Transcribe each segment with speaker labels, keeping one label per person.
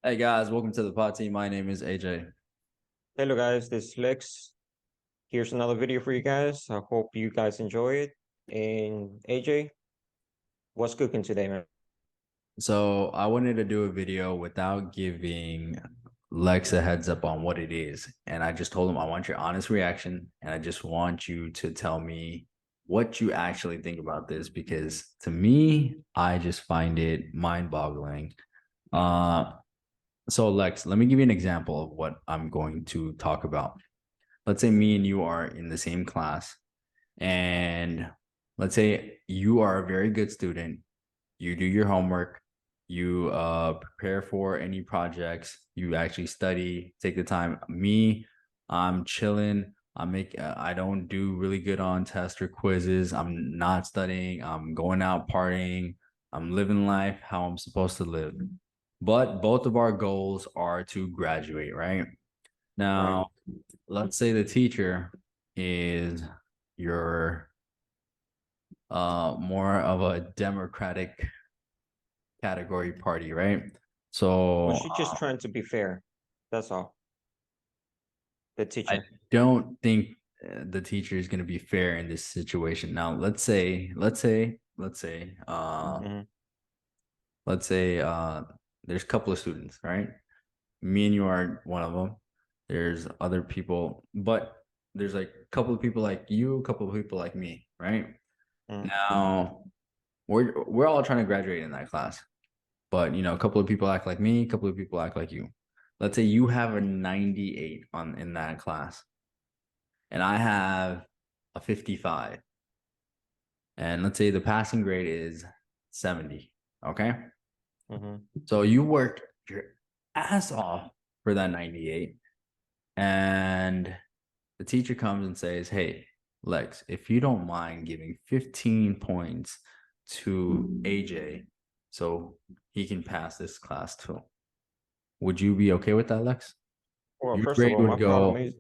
Speaker 1: Hey guys, welcome to the pod team. My name is AJ.
Speaker 2: Hello guys, this is Lex. Here's another video for you guys. I hope you guys enjoy it. And AJ, what's cooking today, man?
Speaker 1: So I wanted to do a video without giving Lex a heads up on what it is. And I just told him I want your honest reaction and I just want you to tell me what you actually think about this because to me, I just find it mind-boggling. So Lex, let me give you an example of what I'm going to talk about. Let's say me and you are in the same class, and let's say you are a very good student. You do your homework, you prepare for any projects, you actually study, take the time. Me, I'm chilling. I don't do really good on tests or quizzes. I'm not studying. I'm going out partying. I'm living life how I'm supposed to live. But both of our goals are to graduate, right?
Speaker 2: Right.
Speaker 1: Now, let's say the teacher is your more of a democratic category party, right?
Speaker 2: Well,
Speaker 1: So
Speaker 2: she's just trying to be fair. That's all. The
Speaker 1: I
Speaker 2: teacher.
Speaker 1: don't think the teacher is going to be fair in this situation. Now,
Speaker 2: Hmm.
Speaker 1: let's say there's a couple of students, right? Me and you are one of them. There's other people, but there's like a couple of people like you, a couple of people like me, right?
Speaker 2: Mm.
Speaker 1: Now, we're all trying to graduate in that class. But a couple of people act like me, a couple of people act like you. Let's say you have a 98 on in that class, and I have a 55. And let's say the passing grade is 70. Okay.
Speaker 2: Hmm.
Speaker 1: So you worked your ass off for that 98. And the teacher comes and says, "Hey, Lex, if you don't mind giving 15 points to AJ so he can pass this class too." Would you be okay with that, Lex?
Speaker 2: Well,
Speaker 1: Your
Speaker 2: first of
Speaker 1: grade
Speaker 2: all, my
Speaker 1: would
Speaker 2: problem
Speaker 1: go
Speaker 2: is,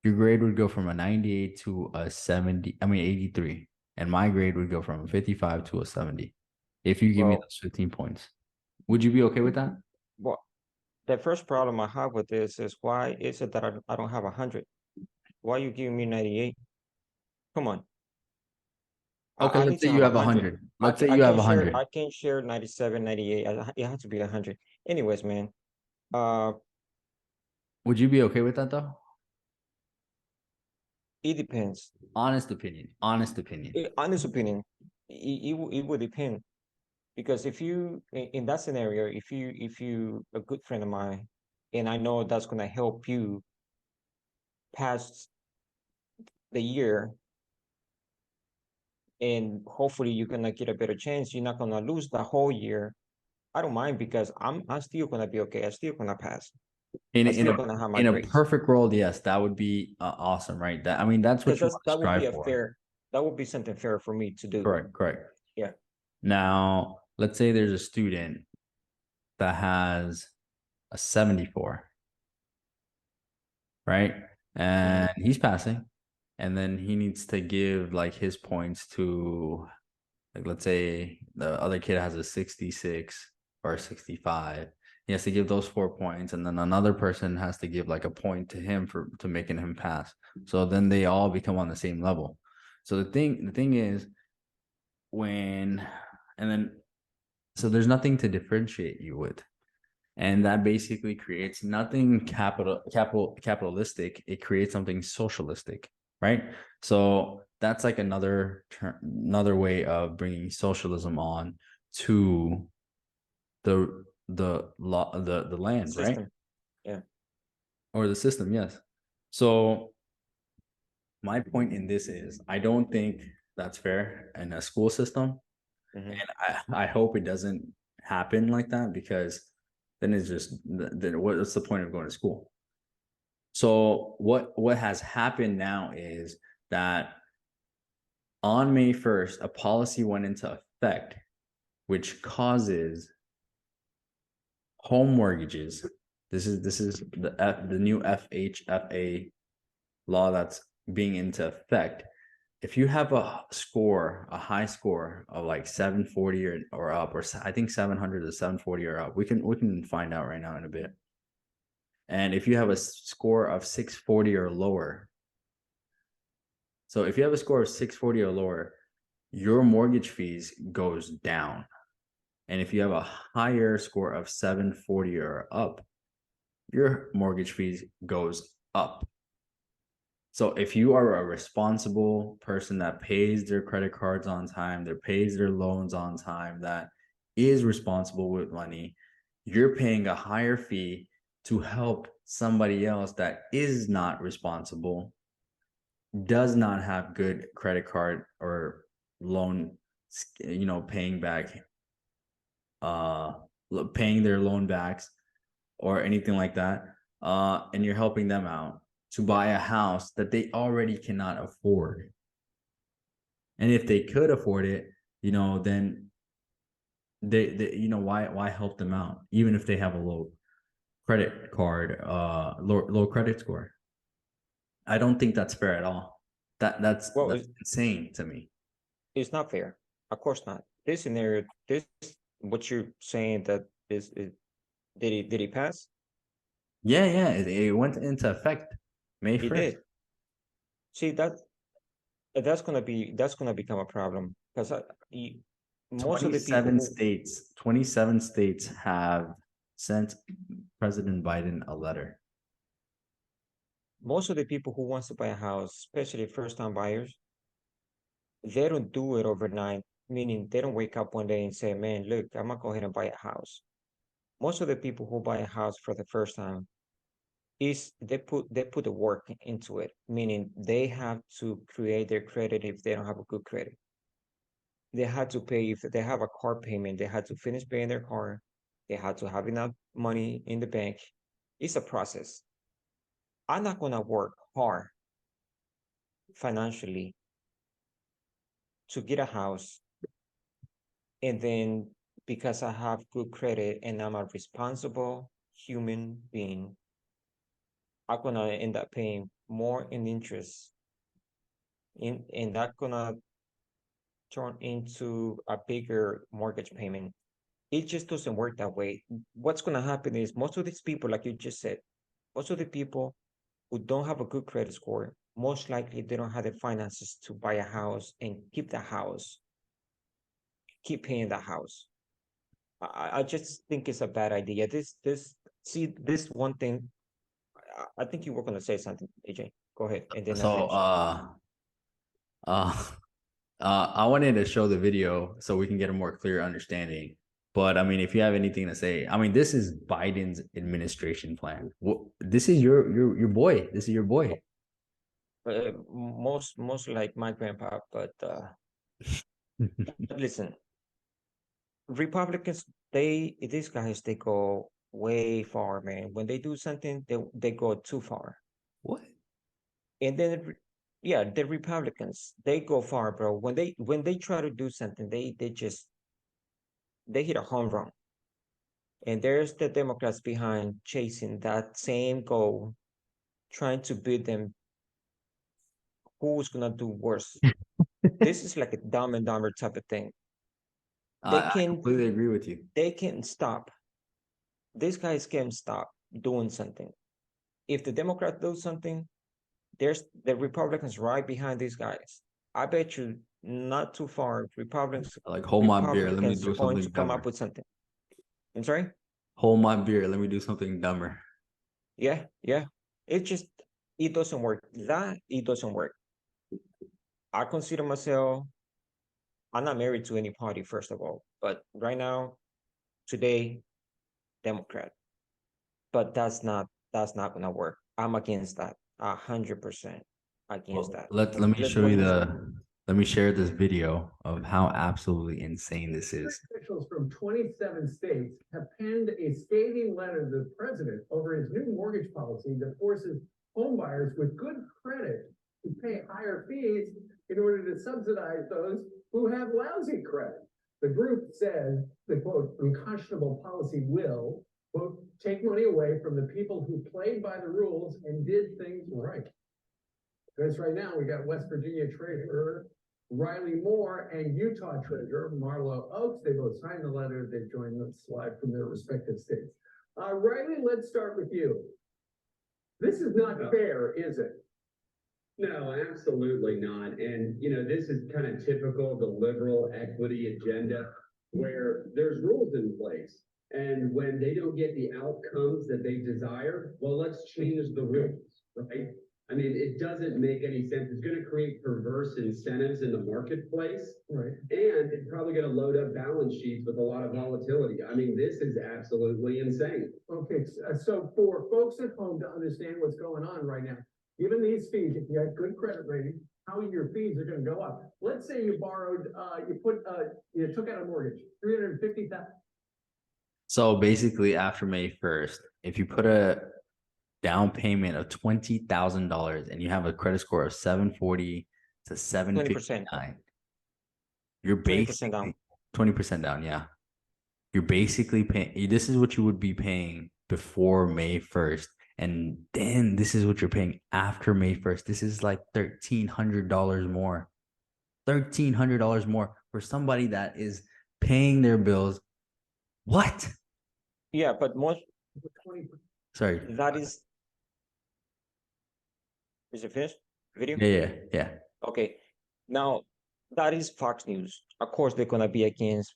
Speaker 1: your grade would go from a 98 to a 70, I mean 83. And my grade would go from a 55 to a 70 if you give me
Speaker 2: well,
Speaker 1: those 15 points. Would you be okay with that?
Speaker 2: well, the first problem I have with this is why is it that I don't have 100? Why you giving me 98? Come on.
Speaker 1: Okay,
Speaker 2: I
Speaker 1: let's
Speaker 2: need
Speaker 1: say
Speaker 2: to
Speaker 1: you
Speaker 2: have
Speaker 1: have
Speaker 2: 100.
Speaker 1: 100. Let's say you have 100.
Speaker 2: I can share 97, 98. It has to be 100. Anyways, man. Uh,
Speaker 1: Would you be okay with that though?
Speaker 2: it depends.
Speaker 1: Honest opinion. Honest opinion.
Speaker 2: Honest opinion, it would depend because if you in that scenario, if you a good friend of mine, and I know that's gonna help you pass the year, and hopefully you're gonna get a better chance. You're not gonna lose the whole year. I don't mind because I'm still gonna be okay. I'm still gonna pass.
Speaker 1: In
Speaker 2: I'm
Speaker 1: in
Speaker 2: still
Speaker 1: a
Speaker 2: gonna have my
Speaker 1: in a
Speaker 2: grades
Speaker 1: perfect world, yes, that would be awesome, right? That I mean, that's
Speaker 2: because
Speaker 1: what you want to
Speaker 2: that would be
Speaker 1: strive
Speaker 2: a
Speaker 1: for.
Speaker 2: fair. That would be something fair for me to do.
Speaker 1: Correct, correct.
Speaker 2: Yeah.
Speaker 1: Now, let's say there's a student that has a 74, right?
Speaker 2: Hmm.
Speaker 1: And he's passing. And then he needs to give like his points to, like, let's say the other kid has a 66 or a 65. He has to give those 4 points. And then another person has to give like a point to him for to making him pass. So then they all become on the same level. So the thing is when, and then, so there's nothing to differentiate you with. And that basically creates nothing capitalistic. It creates something socialistic, right? So that's like another way of bringing socialism on to the land, right?
Speaker 2: System. Yeah.
Speaker 1: Or the system, yes. So my point in this is I don't think that's fair in a school system.
Speaker 2: Hmm.
Speaker 1: And I hope it doesn't happen like that because then it's just then what's the point of going to school? So what has happened now is that on May 1st, a policy went into effect which causes home mortgages. This is the new FHFA law that's being into effect. if you have a high score of like 740 or up, or I think 700 to 740 or up, we can find out right now in a bit. And if you have a score of 640 or lower, so if you have a score of 640 or lower, your mortgage fees goes down. And if you have a higher score of 740 or up, your mortgage fees goes up. So if you are a responsible person that pays their credit cards on time, that pays their loans on time, that is responsible with money, you're paying a higher fee to help somebody else that is not responsible, does not have good credit card or loan, paying back, uh, paying their loan backs or anything like that. And you're helping them out to buy a house that they already cannot afford. And if they could afford it, then why help them out, even if they have a low credit card, low credit score. I don't think that's fair at all. That's insane to me.
Speaker 2: It's not fair. Of course not. This scenario, what you're saying that did he pass?
Speaker 1: Yeah, it went into effect May 1st.
Speaker 2: It did. See that's gonna become a problem because most of the people
Speaker 1: 27 states have sent President Biden a letter.
Speaker 2: Most of the people who wants to buy a house, especially first-time buyers, they don't do it overnight. Meaning they don't wake up one day and say, "Man, look, I'm gonna go ahead and buy a house." Most of the people who buy a house for the first time they put the work into it. Meaning they have to create their credit if they don't have a good credit. They had to pay if they have a car payment. They had to finish paying their car. They had to have enough money in the bank. It's a process. I'm not gonna work hard financially to get a house, and then because I have good credit and I'm a responsible human being, I'm gonna end up paying more in interest, and that's gonna turn into a bigger mortgage payment. It just doesn't work that way. What's gonna happen is most of these people, like you just said, most of the people who don't have a good credit score, most likely they don't have the finances to buy a house and keep the house, keep paying the house. I just think it's a bad idea. This one thing. I think you were gonna say something, AJ. Go ahead, and then I
Speaker 1: So
Speaker 2: finish.
Speaker 1: I wanted to show the video so we can get a more clear understanding. But I mean, if you have anything to say, I mean, this is Biden's administration plan. This is your boy. This is your boy.
Speaker 2: Most like my grandpa, but listen, Republicans, these guys, they go way far, man. When they do something, they go too far.
Speaker 1: What?
Speaker 2: And then, yeah, the Republicans, they go far, bro. When they try to do something, they hit a home run. And there's the Democrats behind chasing that same goal, trying to beat them. Who's gonna do worse? This is like a dumb and dumber type of thing. They
Speaker 1: I
Speaker 2: can
Speaker 1: completely agree with you.
Speaker 2: they can stop. These guys can stop doing something. If the Democrats do something, there's the Republicans right behind these guys. I bet you not too far,
Speaker 1: Like, hold my beer. Let me
Speaker 2: Republicans are
Speaker 1: do
Speaker 2: going
Speaker 1: something
Speaker 2: to come
Speaker 1: dumber.
Speaker 2: up with something. I'm sorry?
Speaker 1: Hold my beer. Let me do something dumber.
Speaker 2: Yeah. It doesn't work. It doesn't work. I consider myself, I'm not married to any party, first of all, but right now, today, Democrat. But that's not gonna work. I'm against that. 100% against
Speaker 1: Well,
Speaker 2: that.
Speaker 1: let me
Speaker 2: Let's
Speaker 1: show
Speaker 2: go
Speaker 1: you
Speaker 2: ahead.
Speaker 1: let me share this video of how absolutely insane this is.
Speaker 3: Officials from 27 states have penned a scathing letter to the president over his new mortgage policy that forces homebuyers with good credit to pay higher fees in order to subsidize those who have lousy credit. The group says the quote, unconscionable policy will, quote, take money away from the people who played by the rules and did things right. Because right now, we got West Virginia Treasurer Riley Moore and Utah Treasurer Marlo Oaks. They both signed the letter. They've joined the slide from their respective states. Riley, let's start with you. This is not fair, is it?
Speaker 4: No, absolutely not. And, this is kind of typical of the liberal equity agenda where there's rules in place. And when they don't get the outcomes that they desire, well, let's change the rules, right? I mean, it doesn't make any sense. It's going to create perverse incentives in the marketplace.
Speaker 3: Right.
Speaker 4: And it's probably going to load up balance sheets with a lot of volatility. I mean, this is absolutely insane.
Speaker 3: Okay, so for folks at home to understand what's going on right now, given these fees, if you have good credit rating, how your fees are going to go up. Let's say you borrowed, you took out a mortgage, $350,000.
Speaker 1: So basically, after May 1st, if you put a down payment of $20,000 and you have a credit score of 740 to 759, you're
Speaker 2: 20% down.
Speaker 1: basically 20% down. Yeah, you're basically paying. This is what you would be paying before May 1st, and then this is what you're paying after May 1st. This is like $1,300 more. $1,300 more for somebody that is paying their bills. What?
Speaker 2: Yeah, but most,
Speaker 1: Sorry.
Speaker 2: that is it finished? Video?
Speaker 1: Yeah.
Speaker 2: Okay. Now, that is Fox News. Of course, they're gonna be against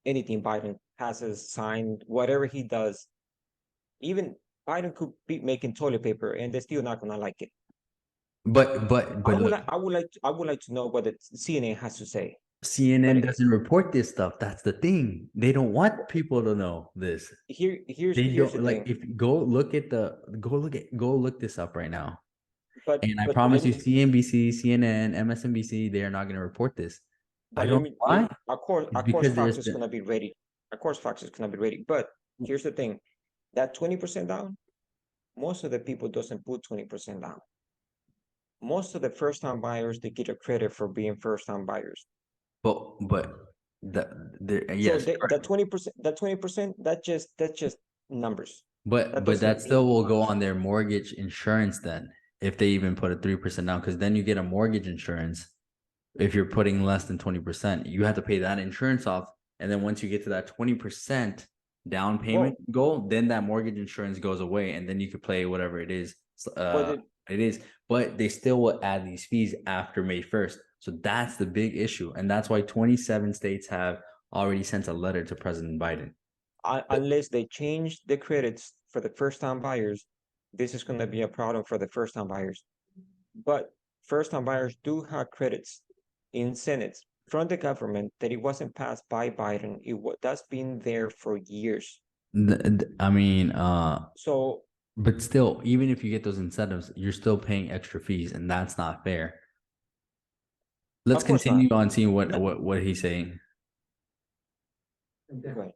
Speaker 2: anything Biden has signed, whatever he does. Even Biden could be making toilet paper, and they're still not gonna like it.
Speaker 1: But
Speaker 2: I would like to know what the CNN has to say.
Speaker 1: CNN doesn't report this stuff. That's the thing. They don't want people to know this.
Speaker 2: Here's
Speaker 1: They
Speaker 2: the
Speaker 1: don't like.
Speaker 2: thing.
Speaker 1: If you go look this up right now. And I
Speaker 2: but
Speaker 1: promise you,
Speaker 2: let me-
Speaker 1: CNBC, CNN, MSNBC, they are not going to report this. I don't know why.
Speaker 2: Of course,
Speaker 1: because
Speaker 2: Fox is gonna be ready. Of course, Fox is gonna be ready. But here's the thing: that 20% down, most of the people doesn't put 20% down. Most of the first-time buyers, they get a credit for being first-time buyers.
Speaker 1: But
Speaker 2: So
Speaker 1: yes,
Speaker 2: that 20%, that's just numbers.
Speaker 1: but
Speaker 2: doesn't
Speaker 1: that still
Speaker 2: mean
Speaker 1: will go
Speaker 2: much.
Speaker 1: on their mortgage insurance then, if they even put a 3% down, because then you get a mortgage insurance. If you're putting less than 20%, you have to pay that insurance off, and then once you get to that 20% down payment goal, then that mortgage insurance goes away, and then you could play whatever it is. But they still will add these fees after May 1st. So that's the big issue. And that's why 27 states have already sent a letter to President Biden.
Speaker 2: Unless they change the credits for the first-time buyers, this is going to be a problem for the first-time buyers. But first-time buyers do have credits, incentives from the government that it wasn't passed by Biden. That's been there for years.
Speaker 1: I mean,
Speaker 2: So,
Speaker 1: but still, even if you get those incentives, you're still paying extra fees, and that's not fair. Let's
Speaker 2: Of course
Speaker 1: continue
Speaker 2: not.
Speaker 1: on seeing what he's saying.
Speaker 3: And then
Speaker 2: Right.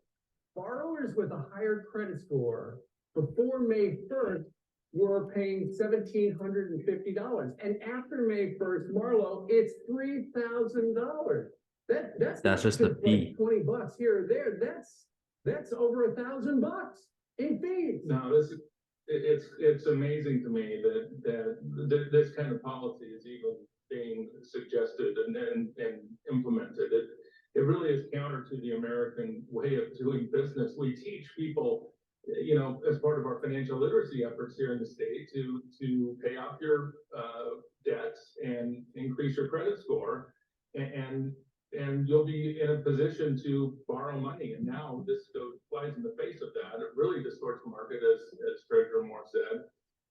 Speaker 3: borrowers with a higher credit score before May 1st were paying $1,750. And after May 1st, Marlo, it's $3,000. That's not
Speaker 1: just the
Speaker 3: like
Speaker 1: fee.
Speaker 3: $20 here or there. That's over $1,000 in fees.
Speaker 5: No, it's amazing to me that this kind of policy is even being suggested and implemented. It really is counter to the American way of doing business. We teach people, as part of our financial literacy efforts here in the state, to pay off your debts and increase your credit score, and you'll be in a position to borrow money. And now this flies in the face of that. It really distorts the market, as Treasurer Moore said.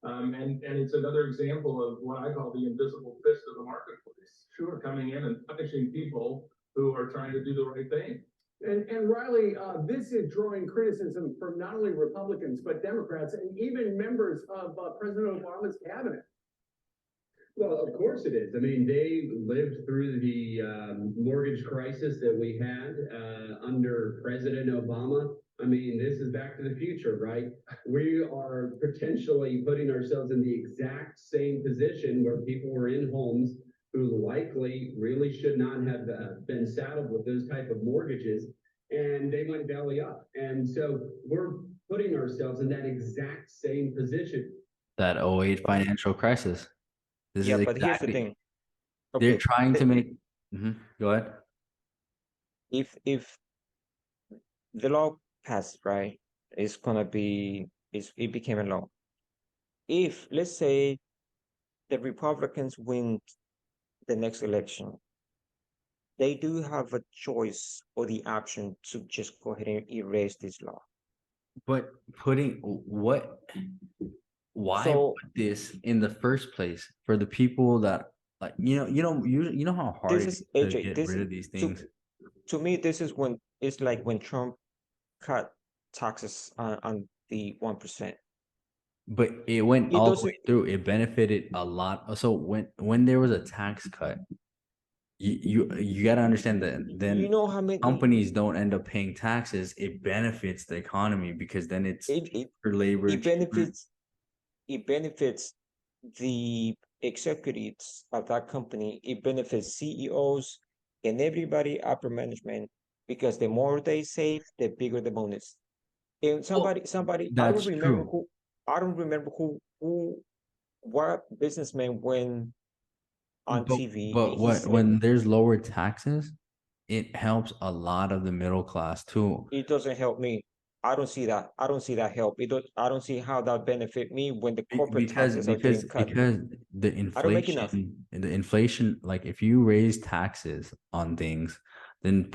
Speaker 5: And it's another example of what I call the invisible fist of the marketplace. Sure, coming in and punishing people who are trying to do the right thing.
Speaker 3: And Riley, this is drawing criticism from not only Republicans, but Democrats and even members of President Obama's cabinet.
Speaker 4: Well, of course it is. I mean, they lived through the mortgage crisis that we had under President Obama. I mean, this is back to the future, right? We are potentially putting ourselves in the exact same position where people were in homes who likely really should not have been saddled with those type of mortgages, and they went belly up. And so we're putting ourselves in that exact same position.
Speaker 1: That 08 financial crisis. This
Speaker 2: Yeah,
Speaker 1: is
Speaker 2: but here's the
Speaker 1: exactly,
Speaker 2: thing.
Speaker 1: they're
Speaker 2: Okay,
Speaker 1: trying to make, Mhm, go ahead.
Speaker 2: if the law passed, right, it's gonna be it became a law. If let's say the Republicans win the next election, they do have a choice or the option to just go ahead and erase this law.
Speaker 1: But putting what, why
Speaker 2: So
Speaker 1: put this in the first place for the people that, like, you know how hard
Speaker 2: this
Speaker 1: it
Speaker 2: is
Speaker 1: is to
Speaker 2: AJ.
Speaker 1: get
Speaker 2: This
Speaker 1: rid
Speaker 2: is
Speaker 1: of these things.
Speaker 2: to me. This is when it's like when Trump cut taxes on the 1%.
Speaker 1: But it went
Speaker 2: It
Speaker 1: all the way
Speaker 2: doesn't.
Speaker 1: through. It benefited a lot. So when there was a tax cut, you got to understand that
Speaker 2: You
Speaker 1: then
Speaker 2: know how many
Speaker 1: companies don't end up paying taxes. It benefits the economy because then it's
Speaker 2: it it,
Speaker 1: for labor
Speaker 2: it
Speaker 1: cheaper.
Speaker 2: benefits the executives of that company. It benefits CEOs and everybody upper management because the more they save, the bigger the bonus. And
Speaker 1: Well,
Speaker 2: somebody,
Speaker 1: that's true.
Speaker 2: I don't remember what businessman went on
Speaker 1: But
Speaker 2: TV and
Speaker 1: but
Speaker 2: he
Speaker 1: what,
Speaker 2: said,
Speaker 1: when there's lower taxes, it helps a lot of the middle class too.
Speaker 2: it doesn't help me. I don't see that. I don't see that help. I don't see how that benefit me when the corporate
Speaker 1: Because
Speaker 2: taxes are getting cut. I don't make enough.
Speaker 1: the inflation, like if you raise taxes on things, then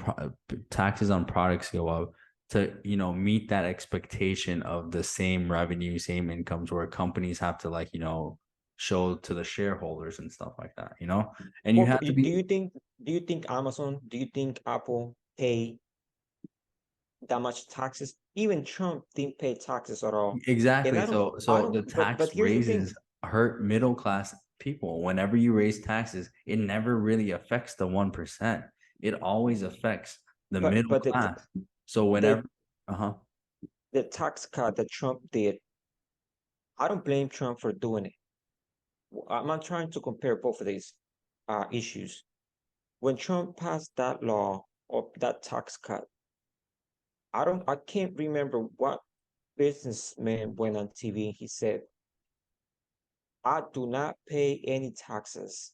Speaker 1: taxes on products go up to, meet that expectation of the same revenue, same incomes, where companies have to, like, show to the shareholders and stuff like that, and you have to be
Speaker 2: Do you think Amazon, do you think Apple pay that much taxes? Even Trump didn't pay taxes at all. And
Speaker 1: exactly.
Speaker 2: I
Speaker 1: So
Speaker 2: don't,
Speaker 1: the
Speaker 2: but
Speaker 1: tax
Speaker 2: here's the thing.
Speaker 1: raises hurt middle class people. Whenever you raise taxes, it never really affects the 1%. It always affects the middle
Speaker 2: But
Speaker 1: class. So
Speaker 2: the
Speaker 1: whenever, uh-huh.
Speaker 2: the tax cut that Trump did, I don't blame Trump for doing it. I'm not trying to compare both of these issues. When Trump passed that law or that tax cut, I can't remember what businessman went on TV and he said, I do not pay any taxes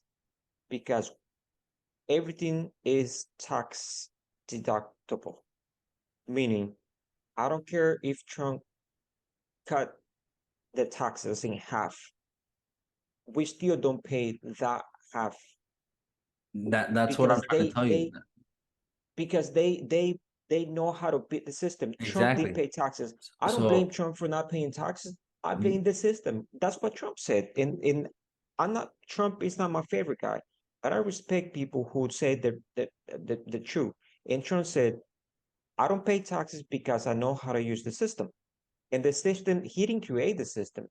Speaker 2: because everything is tax deductible. Meaning, I don't care if Trump cut the taxes in half, we still don't pay that half
Speaker 1: That's what I'm
Speaker 2: because
Speaker 1: trying to tell you.
Speaker 2: because they know how to beat the system. Trump didn't
Speaker 1: Exactly.
Speaker 2: pay taxes. I don't blame
Speaker 1: So
Speaker 2: Trump for not paying taxes. I blame the system. That's what Trump said. And I'm not Trump is not my favorite guy, but I respect people who say the truth. And Trump said, I don't pay taxes because I know how to use the system. And the system, he didn't create the system.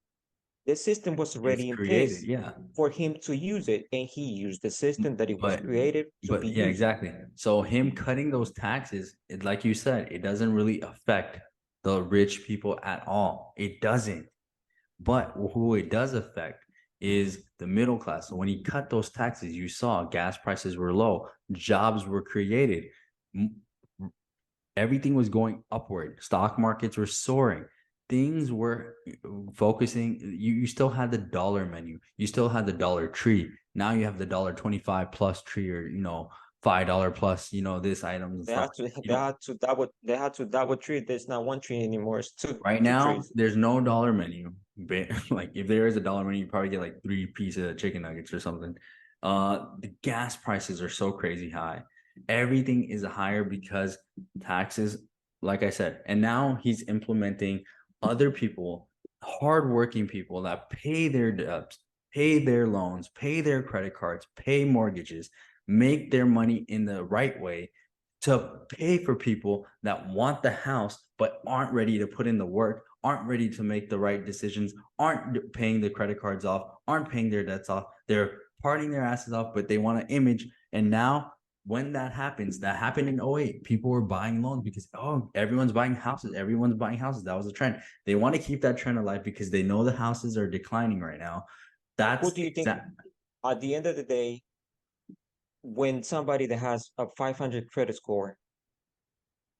Speaker 2: The system was
Speaker 1: it's
Speaker 2: already in
Speaker 1: created,
Speaker 2: place
Speaker 1: yeah.
Speaker 2: for him to use it, and he used the system that it was
Speaker 1: But
Speaker 2: created to be
Speaker 1: yeah,
Speaker 2: used.
Speaker 1: exactly. So him cutting those taxes, like you said, it doesn't really affect the rich people at all. It doesn't. But who it does affect is the middle class. So when he cut those taxes, you saw gas prices were low, jobs were created, everything was going upward, stock markets were soaring, things were focusing. You still had the dollar menu, you still had the Dollar Tree. Now you have the $1.25 plus tree, or $5 plus, this items and
Speaker 2: They
Speaker 1: stuff.
Speaker 2: had to they had to double tree. There's not one tree anymore. It's
Speaker 1: Right
Speaker 2: two
Speaker 1: now,
Speaker 2: trees.
Speaker 1: there's no dollar menu. Like if there is a dollar menu, you probably get like 3 pieces of chicken nuggets or something. The gas prices are so crazy high. Everything is higher because taxes, like I said, and now he's implementing other people, hardworking people that pay their debts, pay their loans, pay their credit cards, pay mortgages, make their money in the right way to pay for people that want the house but aren't ready to put in the work, aren't ready to make the right decisions, aren't paying the credit cards off, aren't paying their debts off. They're partying their asses off, but they want an image. And now when that happens, that happened in 08, people were buying loans because, oh, everyone's buying houses. Everyone's buying houses. That was a trend. They want to keep that trend alive because they know the houses are declining right now.
Speaker 2: Who
Speaker 1: That's
Speaker 2: do you think
Speaker 1: exact.
Speaker 2: at the end of the day, when somebody that has a 500 credit score,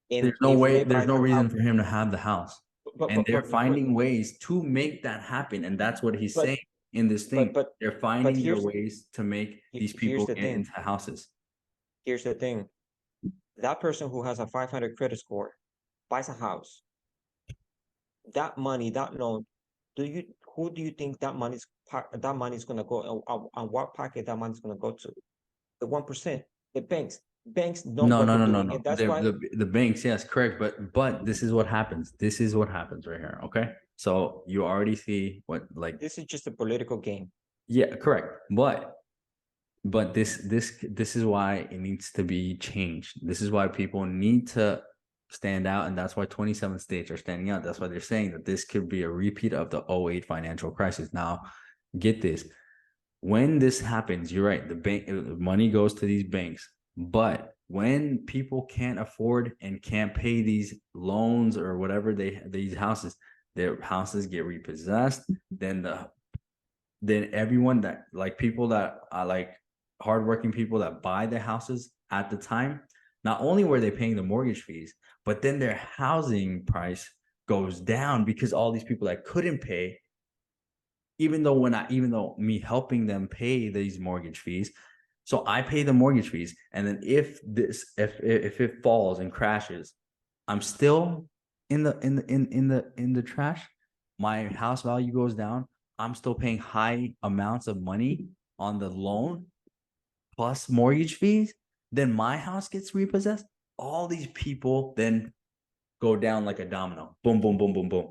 Speaker 2: and
Speaker 1: There's no
Speaker 2: if
Speaker 1: way,
Speaker 2: they
Speaker 1: there's
Speaker 2: buy
Speaker 1: no
Speaker 2: the house,
Speaker 1: reason for him to have the house. And they're
Speaker 2: but
Speaker 1: finding ways to make that happen. And that's what he's
Speaker 2: but
Speaker 1: saying. in this thing.
Speaker 2: but
Speaker 1: They're finding their
Speaker 2: here's
Speaker 1: ways to make these
Speaker 2: here's
Speaker 1: people
Speaker 2: the
Speaker 1: get
Speaker 2: thing.
Speaker 1: into houses.
Speaker 2: Here's the thing. That person who has a 500 credit score buys a house. That money, that loan, who do you think that money's gonna go, on what pocket that money's gonna go to? The 1%, the banks. Banks know
Speaker 1: No,
Speaker 2: what
Speaker 1: no,
Speaker 2: they're
Speaker 1: no, no,
Speaker 2: doing,
Speaker 1: no.
Speaker 2: and that's why
Speaker 1: The banks, yes, correct. But this is what happens. This is what happens right here. Okay. So you already see what like
Speaker 2: this is just a political game.
Speaker 1: yeah, correct. But this is why it needs to be changed. This is why people need to stand out, and that's why 27 states are standing out. That's why they're saying that this could be a repeat of the 08 financial crisis. Now, get this. When this happens, you're right, the bank money goes to these banks, but when people can't afford and can't pay these loans or whatever these houses, their houses get repossessed, then everyone that like people that are like hardworking people that buy the houses at the time, not only were they paying the mortgage fees, but then their housing price goes down because all these people that couldn't pay, even though me helping them pay these mortgage fees, so I pay the mortgage fees, and then if it falls and crashes, I'm still in the trash. My house value goes down. I'm still paying high amounts of money on the loan plus mortgage fees. Then my house gets repossessed. All these people then go down like a domino. Boom, boom, boom, boom, boom.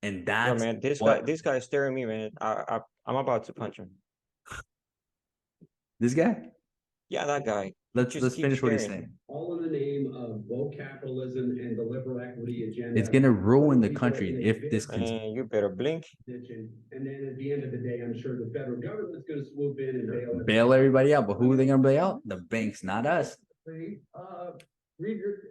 Speaker 1: And
Speaker 2: Yo,
Speaker 1: that's
Speaker 2: man,
Speaker 1: what
Speaker 2: this guy is staring me, man. I'm about to punch him.
Speaker 1: this guy.
Speaker 2: Yeah, that guy.
Speaker 1: Let's
Speaker 2: Just keep
Speaker 1: finish what he's
Speaker 2: staring.
Speaker 1: saying.
Speaker 4: All in the name of woke capitalism and the liberal equity agenda.
Speaker 1: It's gonna ruin the
Speaker 4: People
Speaker 1: country
Speaker 4: in a
Speaker 1: if
Speaker 4: big
Speaker 1: this continues.
Speaker 2: Man, you better blink.
Speaker 4: position. And then at the end of the day, I'm sure the federal government's gonna swoop in and
Speaker 1: Bail everybody out, but who are they gonna bail out? The banks, not us.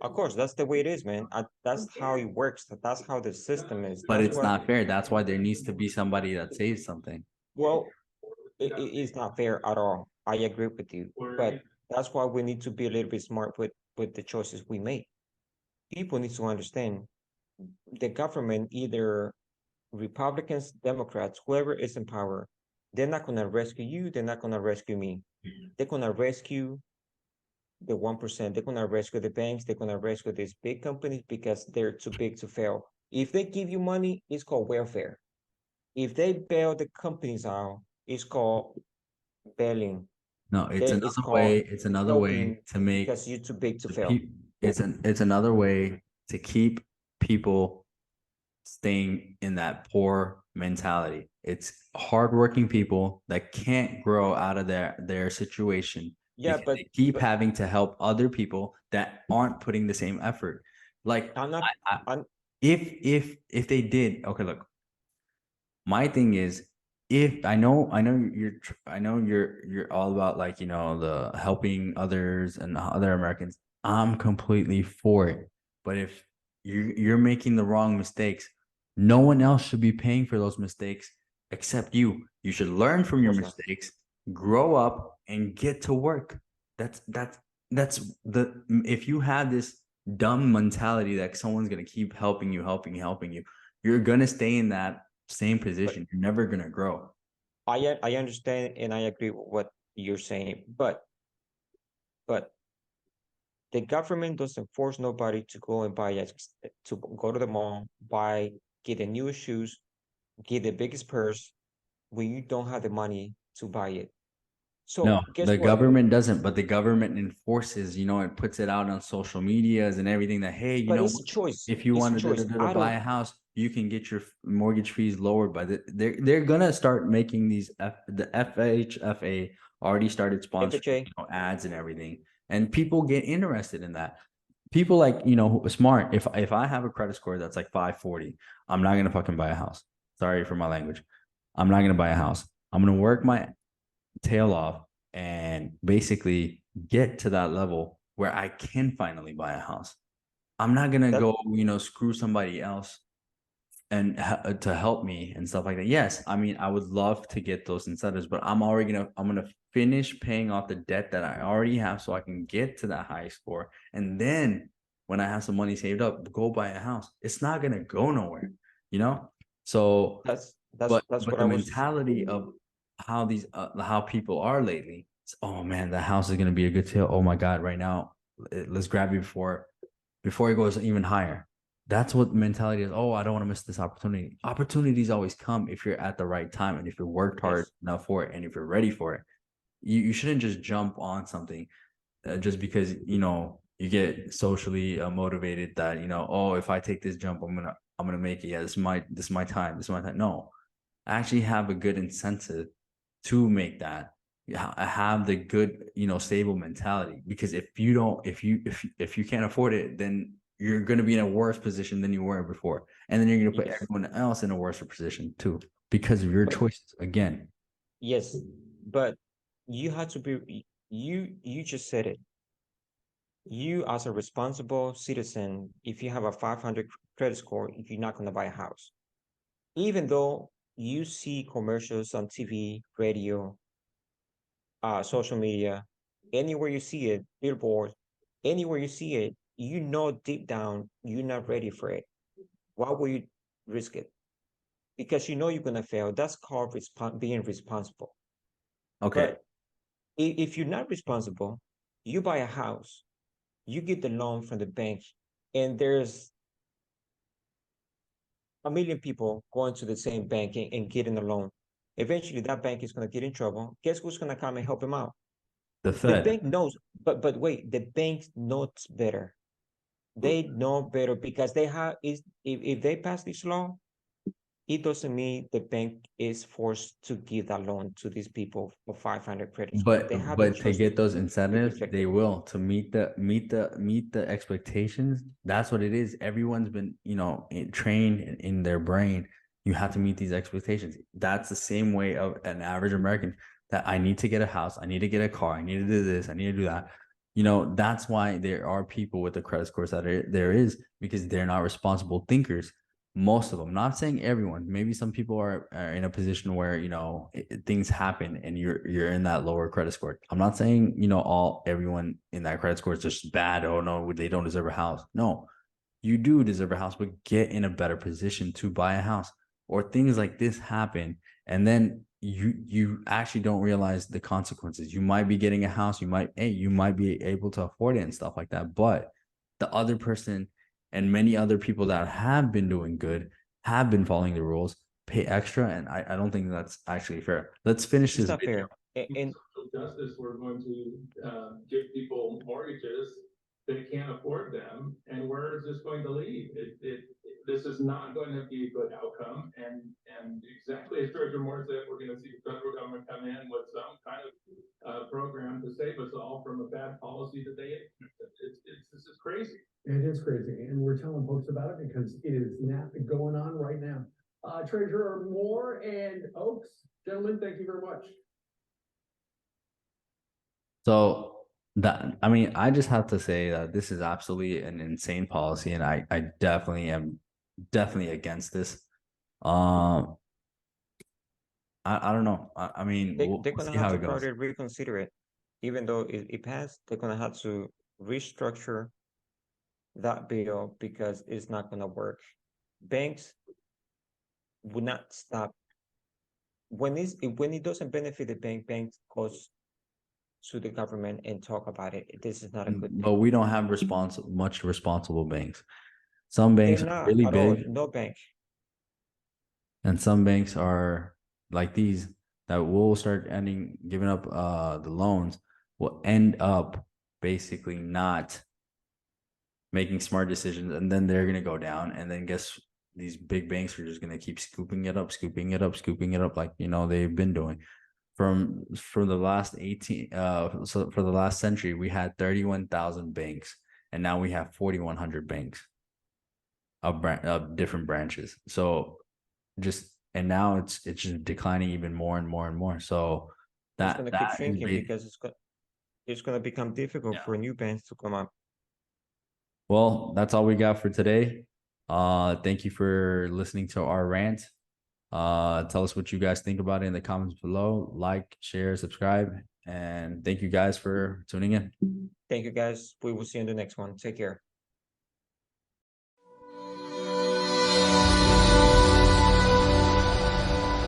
Speaker 2: Of course, that's the way it is, man. That's how it works. That's how the system is.
Speaker 1: But
Speaker 2: That's
Speaker 1: it's
Speaker 2: why,
Speaker 1: not fair. That's why there needs to be somebody that says something.
Speaker 2: well, it's not fair at all. I agree with you, but that's why we need to be a little bit smart with the choices we make. People need to understand the government, either Republicans, Democrats, whoever is in power, they're not gonna rescue you. They're not gonna rescue me. They're gonna rescue the 1%. They're gonna rescue the banks. They're gonna rescue these big companies because they're too big to fail. If they give you money, it's called welfare. If they bail the companies out, it's called bailing.
Speaker 1: No, it's
Speaker 2: It's
Speaker 1: another
Speaker 2: called
Speaker 1: way. It's another
Speaker 2: helping
Speaker 1: way to make
Speaker 2: because you're too big to
Speaker 1: the
Speaker 2: fail.
Speaker 1: it's another way to keep people staying in that poor mentality. It's hardworking people that can't grow out of their situation.
Speaker 2: Yeah,
Speaker 1: Because they keep having to help other people that aren't putting the same effort. Like
Speaker 2: I'm not. I'm,
Speaker 1: if they did, okay, look, my thing is, if I know you're all about like, you know, the helping others and other Americans. I'm completely for it. But if you're making the wrong mistakes, no one else should be paying for those mistakes except you. You should learn from your
Speaker 2: course not.
Speaker 1: mistakes, grow up, and get to work. That's the if you have this dumb mentality that someone's gonna keep helping you, you're gonna stay in that same position. You're never gonna grow.
Speaker 2: I understand and I agree with what you're saying, but the government doesn't force nobody to go and to go to the mall, get the newest shoes, get the biggest purse when you don't have the money to buy it. So
Speaker 1: No,
Speaker 2: guess
Speaker 1: the
Speaker 2: what?
Speaker 1: government doesn't, but the government enforces, you know, it puts it out on social medias and everything that, hey, you
Speaker 2: But
Speaker 1: know,
Speaker 2: it's a choice.
Speaker 1: if you
Speaker 2: It's a
Speaker 1: want
Speaker 2: choice.
Speaker 1: to
Speaker 2: I
Speaker 1: buy
Speaker 2: don't.
Speaker 1: a house, you can get your mortgage fees lowered by they're gonna start making these the FHFA already started sponsoring,
Speaker 2: FHA.
Speaker 1: you know, ads and everything, and people get interested in that. People like, you know, who are smart. If I have a credit score that's like 540, I'm not gonna fucking buy a house. Sorry for my language. I'm not gonna buy a house. I'm gonna work my tail off and basically get to that level where I can finally buy a house. I'm not gonna
Speaker 2: That
Speaker 1: go, you know, screw somebody else and to help me and stuff like that. Yes, I mean, I would love to get those incentives, but I'm gonna finish paying off the debt that I already have so I can get to that high score, and then when I have some money saved up, go buy a house. It's not gonna go nowhere, you know. So
Speaker 2: that's That's
Speaker 1: but
Speaker 2: what
Speaker 1: the
Speaker 2: I was.
Speaker 1: mentality of how people are lately, it's, oh man, the house is gonna be a good sale. Oh my God, right now, let's grab you before it goes even higher. That's what mentality is. Oh, I don't want to miss this opportunity. Opportunities always come if you're at the right time and if you worked hard
Speaker 2: Yes.
Speaker 1: enough for it and if you're ready for it. You shouldn't just jump on something just because you get socially motivated that oh, if I take this jump, I'm gonna make it. Yeah, this is my time. This is my time. No, actually have a good incentive to make that. Have the good stable mentality, because if you don't, if you can't afford it, then you're going to be in a worse position than you were before, and then you're going to put
Speaker 2: Yes.
Speaker 1: everyone else in a worse position too because of your
Speaker 2: But-
Speaker 1: choices again.
Speaker 2: Yes, but you had to be. You just said it. You, as a responsible citizen, if you have a 500 credit score, you're not going to buy a house, even though you see commercials on TV, radio, social media, anywhere you see it, billboard, anywhere you see it, you know deep down you're not ready for it. Why would you risk it? Because you know you're gonna fail. That's called being responsible.
Speaker 1: Okay.
Speaker 2: But if you're not responsible, you buy a house, you get the loan from the bank, and there's a million people going to the same bank and getting a loan. Eventually, that bank is gonna get in trouble. Guess who's gonna come and help him out?
Speaker 1: The
Speaker 2: The
Speaker 1: Fed.
Speaker 2: bank knows, but wait, the bank knows better. They know better because they have is if they pass this law, it doesn't mean the bank is forced to give that loan to these people for 500 credit score. They have the
Speaker 1: But to
Speaker 2: choice
Speaker 1: get those
Speaker 2: to
Speaker 1: incentives,
Speaker 2: protect
Speaker 1: they
Speaker 2: it.
Speaker 1: will, to meet the expectations. That's what it is. Everyone's been trained in their brain. You have to meet these expectations. That's the same way of an average American, that I need to get a house, I need to get a car, I need to do this, I need to do that. That's why there are people with the credit scores that there is, because they're not responsible thinkers. Most of them, not saying everyone, maybe some people are in a position where things happen and you're in that lower credit score. I'm not saying everyone in that credit score is just bad. Oh no, they don't deserve a house. No, you do deserve a house, but get in a better position to buy a house. Or things like this happen, and then you actually don't realize the consequences. You might be getting a house, you might be able to afford it and stuff like that, but the other person and many other people that have been doing good, have been following the rules, pay extra, and I don't think that's actually fair. Let's finish
Speaker 2: It's
Speaker 1: this
Speaker 2: not
Speaker 1: video.
Speaker 2: fair. And
Speaker 5: Social justice, we're going to give people mortgages that can't afford them, and where is this going to lead? This is not going to be a good outcome, and exactly as Treasurer Moore said, we're going to see the federal government come in with some kind of program to save us all from a bad policy that they implemented. This is crazy.
Speaker 3: It is crazy, and we're telling folks about it because it is not going on right now. Treasurer Moore and Oaks, gentlemen, thank you very much.
Speaker 1: So I just have to say that this is absolutely an insane policy, and I definitely am against this. I don't know. I mean,
Speaker 2: they're
Speaker 1: we'll
Speaker 2: gonna
Speaker 1: see
Speaker 2: have
Speaker 1: how
Speaker 2: to
Speaker 1: it goes.
Speaker 2: probably reconsider it. Even though it passed, they're gonna have to restructure that bill because it's not gonna work. Banks would not stop when it doesn't benefit the bank. Banks goes to the government and talk about it. This is not a good
Speaker 1: But
Speaker 2: thing.
Speaker 1: we don't have much responsible banks. Some
Speaker 2: They're
Speaker 1: banks are
Speaker 2: not
Speaker 1: really
Speaker 2: at all.
Speaker 1: big,
Speaker 2: No bank.
Speaker 1: and some banks are like these that will start giving up the loans, will end up basically not making smart decisions, and then they're gonna go down, and then guess these big banks are just gonna keep scooping it up, scooping it up, scooping it up, like they've been doing for the last 18 so for the last century. We had 31,000 banks, and now we have 4,100 banks of different branches. So and now it's just declining even more and more and more. So
Speaker 2: It's gonna keep
Speaker 1: that is
Speaker 2: shrinking because it's gonna become difficult for new banks to come up.
Speaker 1: well, that's all we got for today. Thank you for listening to our rant. Tell us what you guys think about it in the comments below. Like, share, subscribe, and thank you guys for tuning in.
Speaker 2: Thank you guys. We will see you in the next one. Take care.